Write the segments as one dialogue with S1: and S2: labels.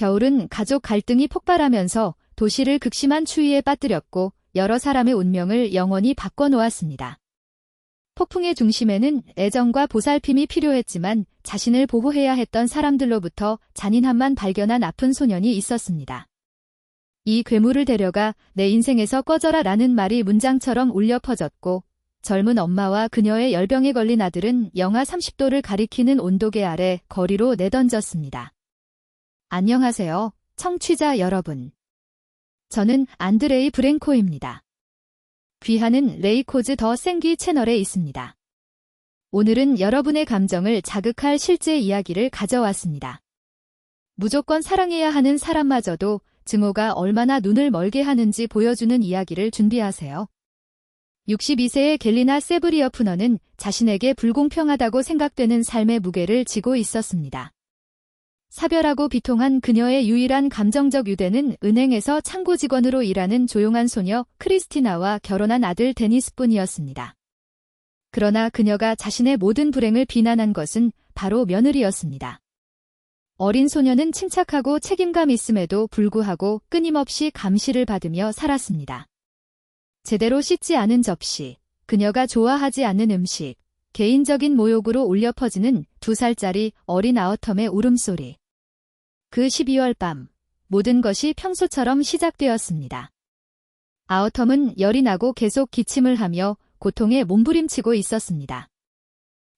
S1: 겨울은 가족 갈등이 폭발하면서 도시를 극심한 추위에 빠뜨렸고 여러 사람의 운명을 영원히 바꿔놓았습니다. 폭풍의 중심에는 애정과 보살핌이 필요했지만 자신을 보호해야 했던 사람들로부터 잔인함만 발견한 아픈 소년이 있었습니다. 이 괴물을 데려가 내 인생에서 꺼져라 라는 말이 문장처럼 울려 퍼졌고 젊은 엄마와 그녀의 열병에 걸린 아들은 영하 30도를 가리키는 온도계 아래 거리로 내던졌습니다. 안녕하세요, 청취자 여러분. 저는 안드레이 브랭코입니다. 귀하는 레이코즈 더 생기 채널에 있습니다. 오늘은 여러분의 감정을 자극할 실제 이야기를 가져왔습니다. 무조건 사랑해야 하는 사람마저도 증오가 얼마나 눈을 멀게 하는지 보여주는 이야기를 준비하세요. 62세의 갤리나 세브리어프너는 자신에게 불공평하다고 생각되는 삶의 무게를 지고 있었습니다. 사별하고 비통한 그녀의 유일한 감정적 유대는 은행에서 창고 직원으로 일하는 조용한 소녀 크리스티나와 결혼한 아들 데니스뿐이었습니다. 그러나 그녀가 자신의 모든 불행을 비난한 것은 바로 며느리였습니다. 어린 소녀는 침착하고 책임감 있음에도 불구하고 끊임없이 감시를 받으며 살았습니다. 제대로 씻지 않은 접시, 그녀가 좋아하지 않는 음식, 개인적인 모욕으로 울려 퍼지는 2살짜리 어린 아우텀의 울음소리. 그 12월 밤, 모든 것이 평소처럼 시작되었습니다. 아우텀은 열이 나고 계속 기침을 하며 고통에 몸부림치고 있었습니다.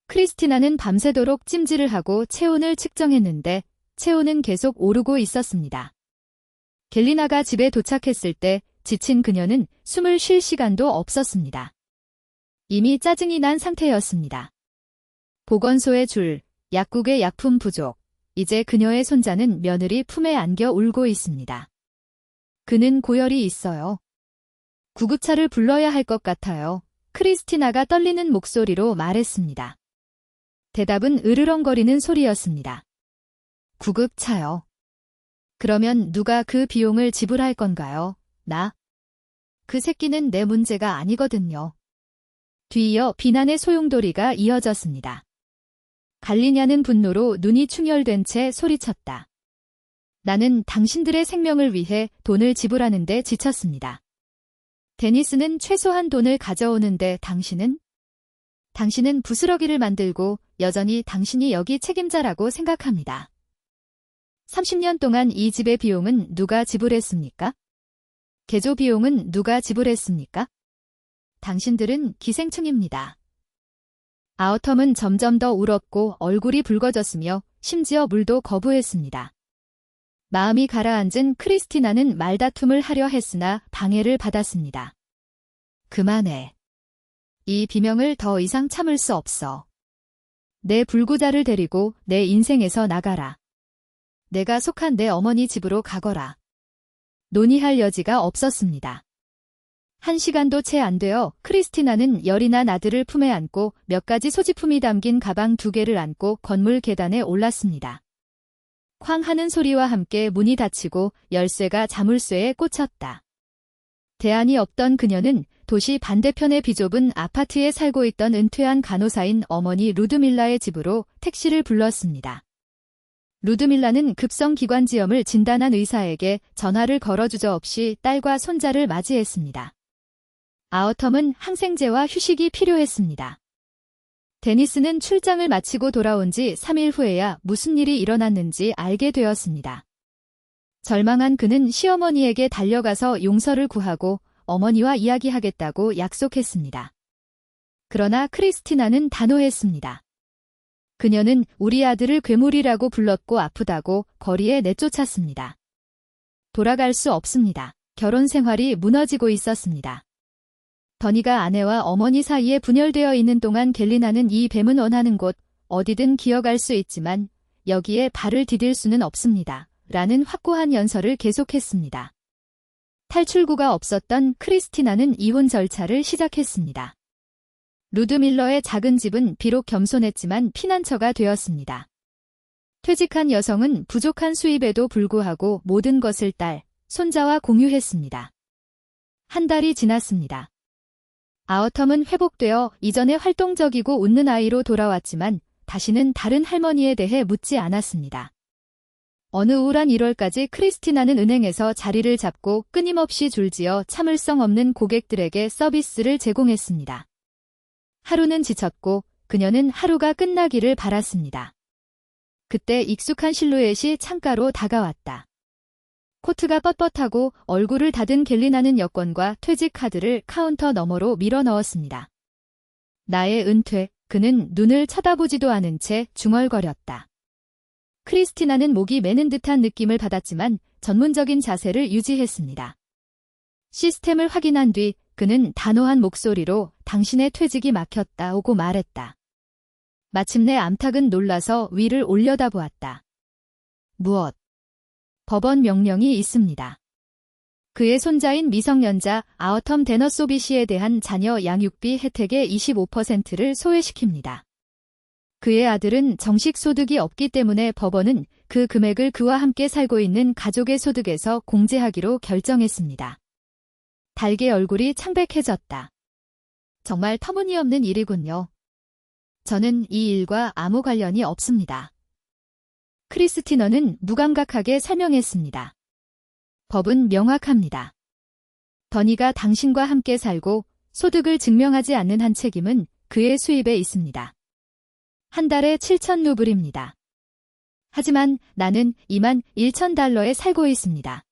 S1: 크리스티나는 밤새도록 찜질을 하고 체온을 측정했는데 체온은 계속 오르고 있었습니다. 갤리나가 집에 도착했을 때 지친 그녀는 숨을 쉴 시간도 없었습니다. 이미 짜증이 난 상태였습니다. 보건소의 줄, 약국의 약품 부족, 이제 그녀의 손자는 며느리 품에 안겨 울고 있습니다. 그는 고열이 있어요. 구급차를 불러야 할 것 같아요. 크리스티나가 떨리는 목소리로 말했습니다. 대답은 으르렁거리는 소리였습니다. 구급차요. 그러면 누가 그 비용을 지불할 건가요? 나? 그 새끼는 내 문제가 아니거든요. 뒤이어 비난의 소용돌이가 이어졌습니다. 갈리냐는 분노로 눈이 충혈된 채 소리쳤다. 나는 당신들의 생명을 위해 돈을 지불하는데 지쳤습니다. 데니스는 최소한 돈을 가져오는데 당신은? 당신은 부스러기를 만들고 여전히 당신이 여기 책임자라고 생각합니다. 30년 동안 이 집의 비용은 누가 지불했습니까? 개조 비용은 누가 지불했습니까? 당신들은 기생충입니다. 아우텀은 점점 더 울었고 얼굴이 붉어졌으며 심지어 물도 거부했습니다. 마음이 가라앉은 크리스티나는 말다툼을 하려 했으나 방해를 받았습니다. 그만해. 이 비명을 더 이상 참을 수 없어. 내 불구자를 데리고 내 인생에서 나가라. 내가 속한 내 어머니 집으로 가거라. 논의할 여지가 없었습니다. 1시간도 채 안 되어 크리스티나는 열이 난 아들을 품에 안고 몇 가지 소지품이 담긴 가방 2개를 안고 건물 계단에 올랐습니다. 쾅 하는 소리와 함께 문이 닫히고 열쇠가 자물쇠에 꽂혔다. 대안이 없던 그녀는 도시 반대편의 비좁은 아파트에 살고 있던 은퇴한 간호사인 어머니 루드밀라의 집으로 택시를 불렀습니다. 루드밀라는 급성기관지염을 진단한 의사에게 전화를 걸어 주저없이 딸과 손자를 맞이했습니다. 아우텀은 항생제와 휴식이 필요했습니다. 데니스는 출장을 마치고 돌아온 지 3일 후에야 무슨 일이 일어났는지 알게 되었습니다. 절망한 그는 시어머니에게 달려가서 용서를 구하고 어머니와 이야기하겠다고 약속했습니다. 그러나 크리스티나는 단호했습니다. 그녀는 우리 아들을 괴물이라고 불렀고 아프다고 거리에 내쫓았습니다. 돌아갈 수 없습니다. 결혼 생활이 무너지고 있었습니다. 더니가 아내와 어머니 사이에 분열되어 있는 동안 갤리나는 이 뱀은 원하는 곳 어디든 기어갈 수 있지만 여기에 발을 디딜 수는 없습니다. 라는 확고한 연설을 계속했습니다. 탈출구가 없었던 크리스티나는 이혼 절차를 시작했습니다. 루드밀러의 작은 집은 비록 겸손했지만 피난처가 되었습니다. 퇴직한 여성은 부족한 수입에도 불구하고 모든 것을 딸, 손자와 공유했습니다. 한 달이 지났습니다. 아우텀은 회복되어 이전의 활동적이고 웃는 아이로 돌아왔지만 다시는 다른 할머니에 대해 묻지 않았습니다. 어느 우울한 1월까지 크리스티나는 은행에서 자리를 잡고 끊임없이 줄지어 참을성 없는 고객들에게 서비스를 제공했습니다. 하루는 지쳤고 그녀는 하루가 끝나기를 바랐습니다. 그때 익숙한 실루엣이 창가로 다가왔다. 코트가 뻣뻣하고 얼굴을 다든 갤리나는 여권과 퇴직 카드를 카운터 너머로 밀어 넣었습니다. 나의 은퇴, 그는 눈을 쳐다보지도 않은 채 중얼거렸다. 크리스티나는 목이 매는 듯한 느낌을 받았지만 전문적인 자세를 유지했습니다. 시스템을 확인한 뒤 그는 단호한 목소리로 당신의 퇴직이 막혔다고 말했다. 마침내 암탉은 놀라서 위를 올려다보았다. 무엇? 법원 명령이 있습니다. 그의 손자인 미성년자 아어텀 데너소비시에 대한 자녀 양육비 혜택의 25%를 소외시킵니다. 그의 아들은 정식 소득이 없기 때문에 법원은 그 금액을 그와 함께 살고 있는 가족의 소득에서 공제하기로 결정했습니다. 달의 얼굴이 창백해졌다. 정말 터무니없는 일이군요. 저는 이 일과 아무 관련이 없습니다. 크리스티너는 무감각하게 설명했습니다. 법은 명확합니다. 더니가 당신과 함께 살고 소득을 증명하지 않는 한 책임은 그의 수입에 있습니다. 한 달에 7,000루블입니다. 하지만 나는 21,000달러에 살고 있습니다.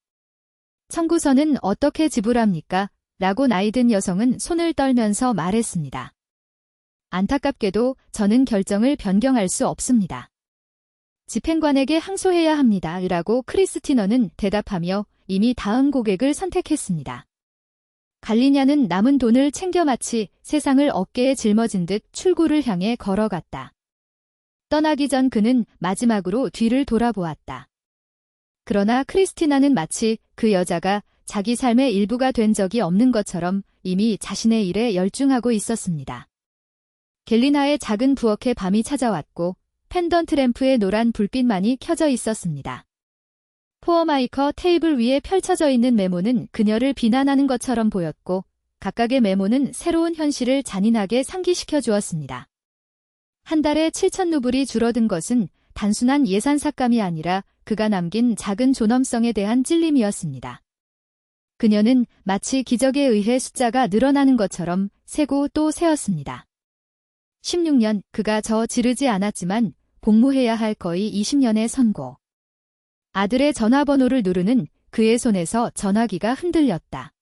S1: 청구서는 어떻게 지불합니까? 라고 나이든 여성은 손을 떨면서 말했습니다. 안타깝게도 저는 결정을 변경할 수 없습니다. 집행관에게 항소해야 합니다. 라고 크리스티너는 대답하며 이미 다음 고객을 선택했습니다. 갈리냐는 남은 돈을 챙겨 마치 세상을 어깨에 짊어진 듯 출구를 향해 걸어갔다. 떠나기 전 그는 마지막으로 뒤를 돌아보았다. 그러나 크리스티나는 마치 그 여자가 자기 삶의 일부가 된 적이 없는 것처럼 이미 자신의 일에 열중하고 있었습니다. 갤리나의 작은 부엌에 밤이 찾아왔고 펜던트 램프의 노란 불빛만이 켜져 있었습니다. 포어마이커 테이블 위에 펼쳐져 있는 메모는 그녀를 비난하는 것처럼 보였고 각각의 메모는 새로운 현실을 잔인하게 상기시켜 주었습니다. 한 달에 7,000루블이 줄어든 것은 단순한 예산 삭감이 아니라 그가 남긴 작은 존엄성에 대한 찔림이었습니다. 그녀는 마치 기적에 의해 숫자가 늘어나는 것처럼 세고 또 세었습니다. 16년 그가 지르지 않았지만 복무해야 할 거의 20년의 선고. 아들의 전화번호를 누르는 그의 손에서 전화기가 흔들렸다.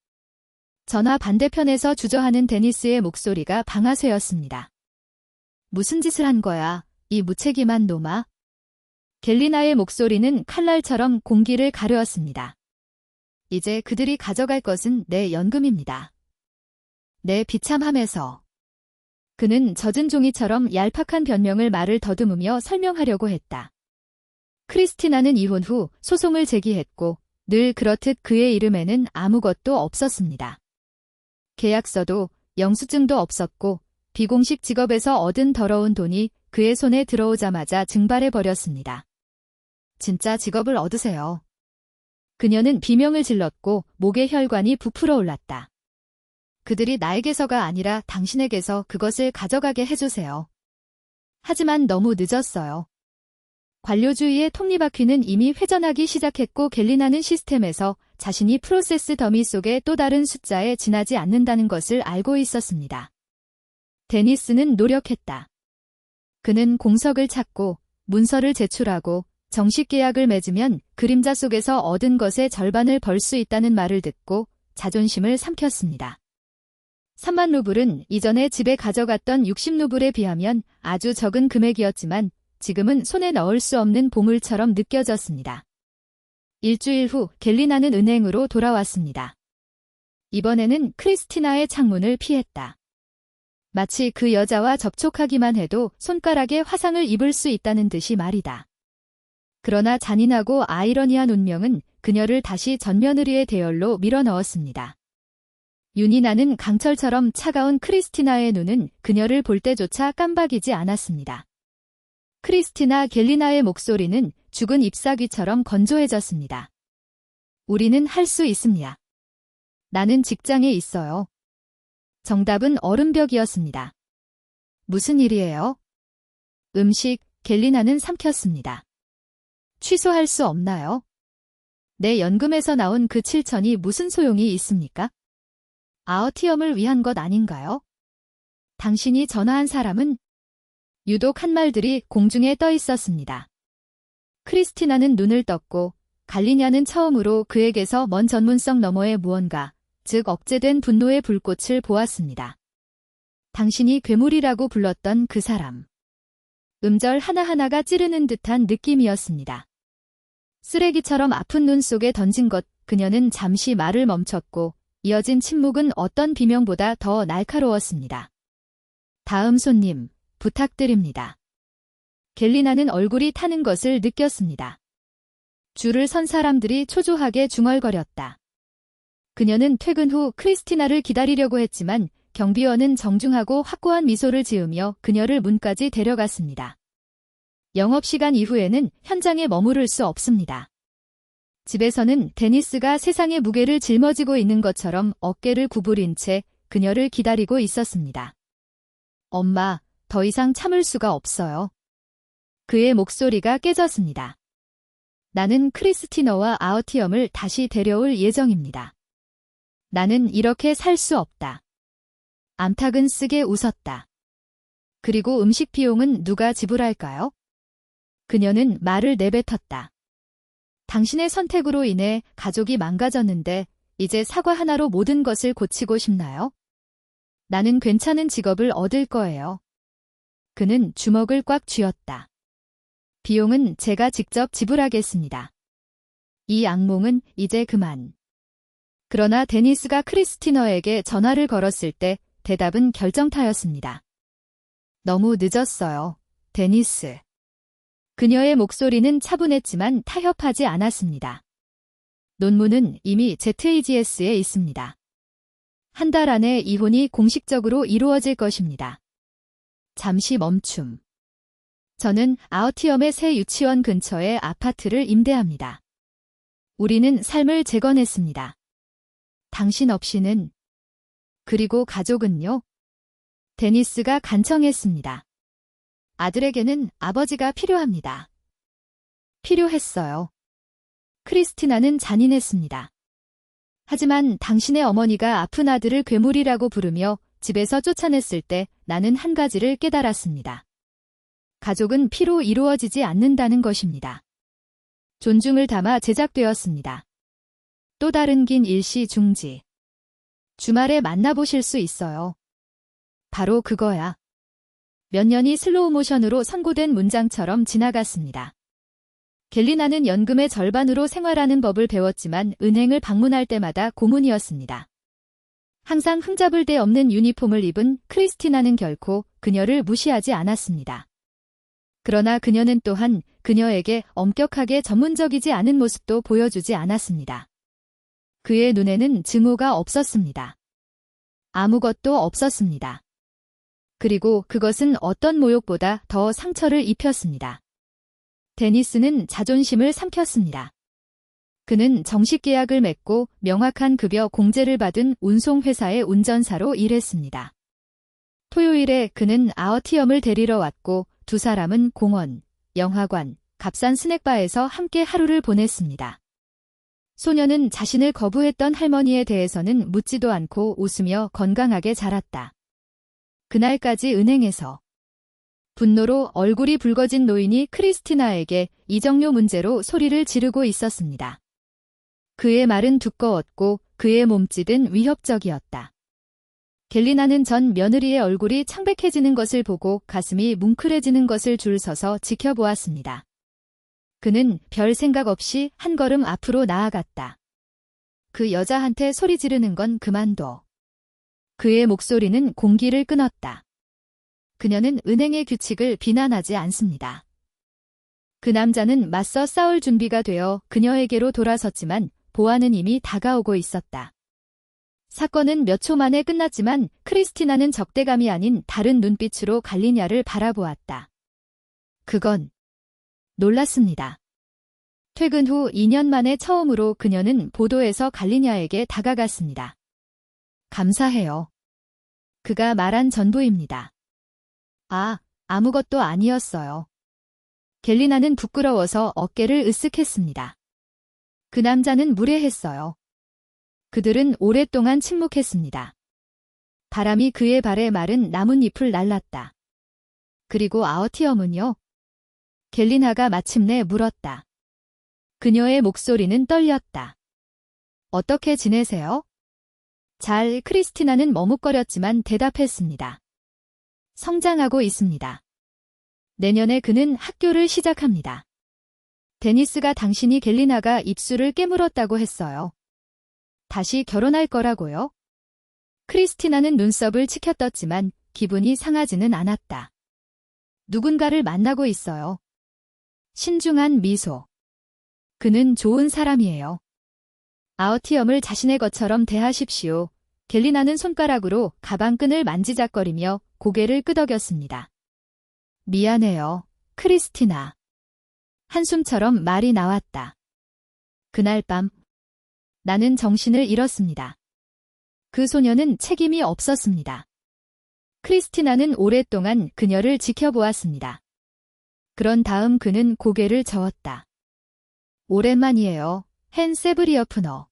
S1: 전화 반대편에서 주저하는 데니스의 목소리가 방아쇠였습니다. 무슨 짓을 한 거야, 이 무책임한 놈아? 갤리나의 목소리는 칼날처럼 공기를 가르었습니다. 이제 그들이 가져갈 것은 내 연금입니다. 내 비참함에서. 그는 젖은 종이처럼 얄팍한 변명을 말을 더듬으며 설명하려고 했다. 크리스티나는 이혼 후 소송을 제기했고 늘 그렇듯 그의 이름에는 아무것도 없었습니다. 계약서도 영수증도 없었고 비공식 직업에서 얻은 더러운 돈이 그의 손에 들어오자마자 증발해버렸습니다. 진짜 직업을 얻으세요. 그녀는 비명을 질렀고 목의 혈관이 부풀어 올랐다. 그들이 나에게서가 아니라 당신에게서 그것을 가져가게 해주세요. 하지만 너무 늦었어요. 관료주의의 톱니바퀴는 이미 회전하기 시작했고 갤리나는 시스템에서 자신이 프로세스 더미 속의 또 다른 숫자에 지나지 않는다는 것을 알고 있었습니다. 데니스는 노력했다. 그는 공석을 찾고 문서를 제출하고 정식 계약을 맺으면 그림자 속에서 얻은 것의 절반을 벌 수 있다는 말을 듣고 자존심을 삼켰습니다. 3만 루블은 이전에 집에 가져갔던 60루블에 비하면 아주 적은 금액이었지만 지금은 손에 넣을 수 없는 보물처럼 느껴졌습니다. 일주일 후 갤리나는 은행으로 돌아왔습니다. 이번에는 크리스티나의 창문을 피했다. 마치 그 여자와 접촉하기만 해도 손가락에 화상을 입을 수 있다는 듯이 말이다. 그러나 잔인하고 아이러니한 운명은 그녀를 다시 전며느리의 대열로 밀어넣었습니다. 윤이 나는 강철처럼 차가운 크리스티나의 눈은 그녀를 볼 때조차 깜박이지 않았습니다. 크리스티나 갤리나의 목소리는 죽은 잎사귀처럼 건조해졌습니다. 우리는 할 수 있습니다. 나는 직장에 있어요. 정답은 얼음벽이었습니다. 무슨 일이에요? 음식, 갤리나는 삼켰습니다. 취소할 수 없나요? 내 연금에서 나온 그 7천이 무슨 소용이 있습니까? 아어티엄을 위한 것 아닌가요? 당신이 전화한 사람은? 유독 한 말들이 공중에 떠 있었습니다. 크리스티나는 눈을 떴고 갈리냐는 처음으로 그에게서 먼 전문성 너머의 무언가, 즉 억제된 분노의 불꽃을 보았습니다. 당신이 괴물이라고 불렀던 그 사람. 음절 하나하나가 찌르는 듯한 느낌이었습니다. 쓰레기처럼 아픈 눈 속에 던진 것, 그녀는 잠시 말을 멈췄고 이어진 침묵은 어떤 비명보다 더 날카로웠습니다. 다음 손님, 부탁드립니다. 갤리나는 얼굴이 타는 것을 느꼈습니다. 줄을 선 사람들이 초조하게 중얼거렸다. 그녀는 퇴근 후 크리스티나를 기다리려고 했지만 경비원은 정중하고 확고한 미소를 지으며 그녀를 문까지 데려갔습니다. 영업시간 이후에는 현장에 머무를 수 없습니다. 집에서는 데니스가 세상의 무게를 짊어지고 있는 것처럼 어깨를 구부린 채 그녀를 기다리고 있었습니다. 엄마, 더 이상 참을 수가 없어요. 그의 목소리가 깨졌습니다. 나는 크리스티너와 아어티엄을 다시 데려올 예정입니다. 나는 이렇게 살 수 없다. 암탉은 쓰게 웃었다. 그리고 음식 비용은 누가 지불할까요? 그녀는 말을 내뱉었다. 당신의 선택으로 인해 가족이 망가졌는데 이제 사과 하나로 모든 것을 고치고 싶나요? 나는 괜찮은 직업을 얻을 거예요. 그는 주먹을 꽉 쥐었다. 비용은 제가 직접 지불하겠습니다. 이 악몽은 이제 그만. 그러나 데니스가 크리스티너에게 전화를 걸었을 때 대답은 결정타였습니다. 너무 늦었어요, 데니스. 그녀의 목소리는 차분했지만 타협하지 않았습니다. 논문은 이미 ZAGS에 있습니다. 한 달 안에 이혼이 공식적으로 이루어질 것입니다. 잠시 멈춤. 저는 아어티엄의 새 유치원 근처에 아파트를 임대합니다. 우리는 삶을 재건했습니다. 당신 없이는. 그리고 가족은요? 데니스가 간청했습니다. 아들에게는 아버지가 필요합니다. 필요했어요. 크리스티나는 잔인했습니다. 하지만 당신의 어머니가 아픈 아들을 괴물이라고 부르며 집에서 쫓아냈을 때 나는 한 가지를 깨달았습니다. 가족은 피로 이루어지지 않는다는 것입니다. 존중을 담아 제작되었습니다. 또 다른 긴 일시 중지. 주말에 만나보실 수 있어요. 바로 그거야. 몇 년이 슬로우 모션으로 선고된 문장처럼 지나갔습니다. 갤리나는 연금의 절반으로 생활하는 법을 배웠지만 은행을 방문할 때마다 고문이었습니다. 항상 흠잡을 데 없는 유니폼을 입은 크리스티나는 결코 그녀를 무시하지 않았습니다. 그러나 그녀는 또한 그녀에게 엄격하게 전문적이지 않은 모습도 보여주지 않았습니다. 그의 눈에는 증오가 없었습니다. 아무것도 없었습니다. 그리고 그것은 어떤 모욕보다 더 상처를 입혔습니다. 데니스는 자존심을 삼켰습니다. 그는 정식 계약을 맺고 명확한 급여 공제를 받은 운송회사의 운전사로 일했습니다. 토요일에 그는 아어티엄을 데리러 왔고 두 사람은 공원, 영화관, 값싼 스낵바에서 함께 하루를 보냈습니다. 소녀는 자신을 거부했던 할머니에 대해서는 묻지도 않고 웃으며 건강하게 자랐다. 그날까지 은행에서 분노로 얼굴이 붉어진 노인이 크리스티나에게 이적료 문제로 소리를 지르고 있었습니다. 그의 말은 두꺼웠고 그의 몸짓은 위협적이었다. 갤리나는 전 며느리의 얼굴이 창백해지는 것을 보고 가슴이 뭉클해지는 것을 줄 서서 지켜보았습니다. 그는 별 생각 없이 한 걸음 앞으로 나아갔다. 그 여자한테 소리 지르는 건 그만둬. 그의 목소리는 공기를 끊었다. 그녀는 은행의 규칙을 비난하지 않습니다. 그 남자는 맞서 싸울 준비가 되어 그녀에게로 돌아섰지만 보안은 이미 다가오고 있었다. 사건은 몇 초 만에 끝났지만 크리스티나는 적대감이 아닌 다른 눈빛으로 갈리냐를 바라보았다. 그건 놀랐습니다. 퇴근 후 2년 만에 처음으로 그녀는 보도에서 갈리냐에게 다가갔습니다. 감사해요. 그가 말한 전부입니다. 아, 아무것도 아니었어요. 갤리나는 부끄러워서 어깨를 으쓱했습니다. 그 남자는 무례했어요. 그들은 오랫동안 침묵했습니다. 바람이 그의 발에 마른 나뭇잎을 날랐다. 그리고 아어티엄은요? 갤리나가 마침내 물었다. 그녀의 목소리는 떨렸다. 어떻게 지내세요? 잘, 크리스티나는 머뭇거렸지만 대답했습니다. 성장하고 있습니다. 내년에 그는 학교를 시작합니다. 데니스가 당신이 갤리나가 입술을 깨물었다고 했어요. 다시 결혼할 거라고요? 크리스티나는 눈썹을 치켜떴지만 기분이 상하지는 않았다. 누군가를 만나고 있어요. 신중한 미소. 그는 좋은 사람이에요. 아어티엄을 자신의 것처럼 대하십시오. 갤리나는 손가락으로 가방끈을 만지작거리며 고개를 끄덕였습니다. 미안해요, 크리스티나. 한숨처럼 말이 나왔다. 그날 밤 나는 정신을 잃었습니다. 그 소녀는 책임이 없었습니다. 크리스티나는 오랫동안 그녀를 지켜보았습니다. 그런 다음 그는 고개를 저었다. 오랜만이에요, 헨 세브리어프너.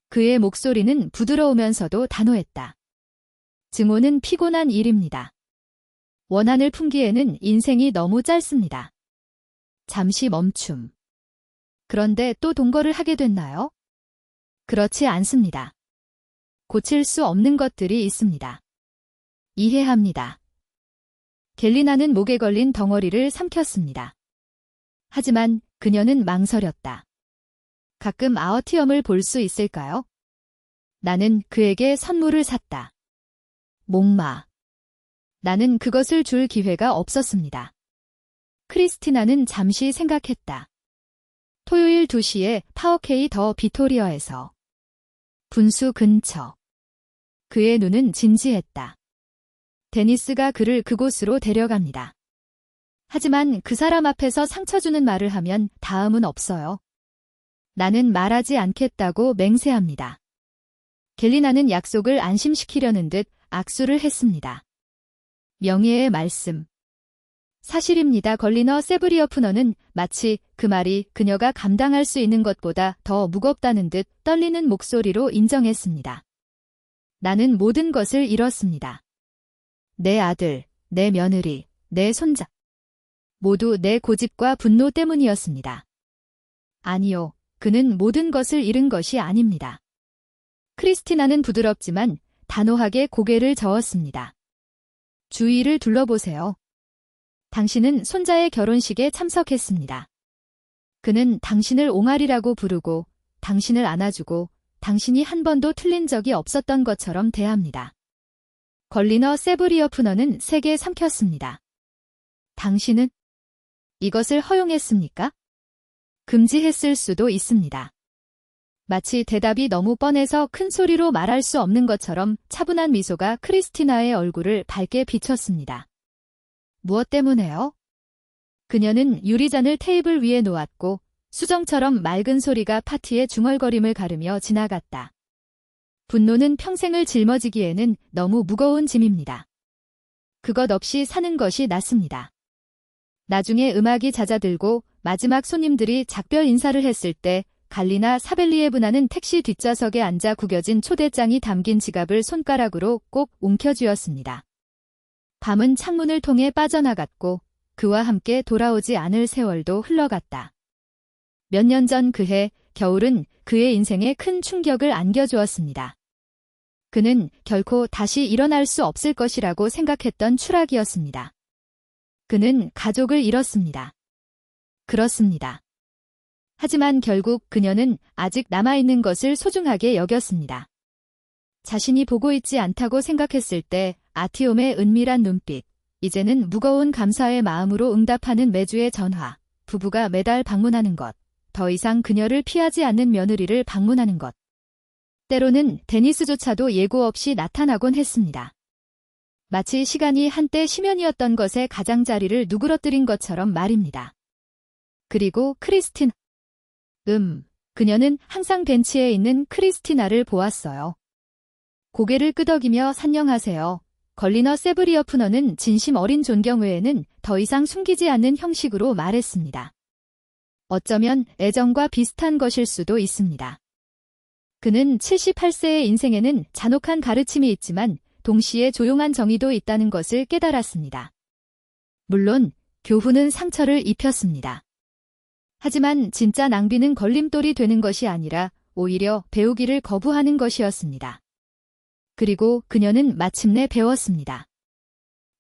S1: 그의 목소리는 부드러우면서도 단호했다. 증오는 피곤한 일입니다. 원한을 품기에는 인생이 너무 짧습니다. 잠시 멈춤. 그런데 또 동거를 하게 됐나요? 그렇지 않습니다. 고칠 수 없는 것들이 있습니다. 이해합니다. 갤리나는 목에 걸린 덩어리를 삼켰습니다. 하지만 그녀는 망설였다. 가끔 아어티엄을 볼 수 있을까요? 나는 그에게 선물을 샀다. 목마. 나는 그것을 줄 기회가 없었습니다. 크리스티나는 잠시 생각했다. 토요일 2시에 파워케이 더 비토리어에서. 분수 근처. 그의 눈은 진지했다. 데니스가 그를 그곳으로 데려갑니다. 하지만 그 사람 앞에서 상처 주는 말을 하면 다음은 없어요. 나는 말하지 않겠다고 맹세합니다. 갤리나는 약속을 안심시키려는 듯 악수를 했습니다. 명예의 말씀. 사실입니다. 걸리너 세브리어프너는 마치 그 말이 그녀가 감당할 수 있는 것보다 더 무겁다는 듯 떨리는 목소리로 인정했습니다. 나는 모든 것을 잃었습니다. 내 아들, 내 며느리, 내 손자. 모두 내 고집과 분노 때문이었습니다. 아니요, 그는 모든 것을 잃은 것이 아닙니다. 크리스티나는 부드럽지만 단호하게 고개를 저었습니다. 주위를 둘러보세요. 당신은 손자의 결혼식에 참석했습니다. 그는 당신을 옹알이라고 부르고 당신을 안아주고 당신이 한 번도 틀린 적이 없었던 것처럼 대합니다. 걸리너 세브리어프너는 세게 삼켰습니다. 당신은 이것을 허용했습니까? 금지했을 수도 있습니다. 마치 대답이 너무 뻔해서 큰 소리로 말할 수 없는 것처럼 차분한 미소가 크리스티나의 얼굴을 밝게 비췄습니다. 무엇 때문에요? 그녀는 유리잔을 테이블 위에 놓았고 수정처럼 맑은 소리가 파티의 중얼거림을 가르며 지나갔다. 분노는 평생을 짊어지기에는 너무 무거운 짐입니다. 그것 없이 사는 것이 낫습니다. 나중에 음악이 잦아들고 마지막 손님들이 작별 인사를 했을 때 갈리나 사벨리에브나는 택시 뒷좌석에 앉아 구겨진 초대장이 담긴 지갑을 손가락으로 꼭 움켜쥐었습니다. 밤은 창문을 통해 빠져나갔고 그와 함께 돌아오지 않을 세월도 흘러갔다. 몇 년 전 그해 겨울은 그의 인생에 큰 충격을 안겨주었습니다. 그는 결코 다시 일어날 수 없을 것이라고 생각했던 추락이었습니다. 그는 가족을 잃었습니다. 그렇습니다. 하지만 결국 그녀는 아직 남아있는 것을 소중하게 여겼습니다. 자신이 보고 있지 않다고 생각했을 때 아티움의 은밀한 눈빛, 이제는 무거운 감사의 마음으로 응답하는 매주의 전화, 부부가 매달 방문하는 것, 더 이상 그녀를 피하지 않는 며느리를 방문하는 것. 때로는 데니스조차도 예고 없이 나타나곤 했습니다. 마치 시간이 한때 심연이었던 것에 가장자리를 누그러뜨린 것처럼 말입니다. 그리고 크리스틴. 그녀는 항상 벤치에 있는 크리스티나를 보았어요. 고개를 끄덕이며 산녕하세요. 걸리너 세브리어프너는 진심 어린 존경 외에는 더 이상 숨기지 않는 형식으로 말했습니다. 어쩌면 애정과 비슷한 것일 수도 있습니다. 그는 78세의 인생에는 잔혹한 가르침이 있지만 동시에 조용한 정의도 있다는 것을 깨달았습니다. 물론 교훈은 상처를 입혔습니다. 하지만 진짜 낭비는 걸림돌이 되는 것이 아니라 오히려 배우기를 거부하는 것이었습니다. 그리고 그녀는 마침내 배웠습니다.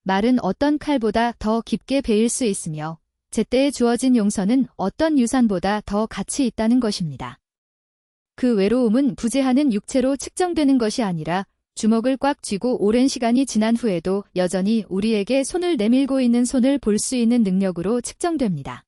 S1: 말은 어떤 칼보다 더 깊게 베일 수 있으며 제때에 주어진 용서는 어떤 유산보다 더 가치 있다는 것입니다. 그 외로움은 부재하는 육체로 측정되는 것이 아니라 주먹을 꽉 쥐고 오랜 시간이 지난 후에도 여전히 우리에게 손을 내밀고 있는 손을 볼 수 있는 능력으로 측정됩니다.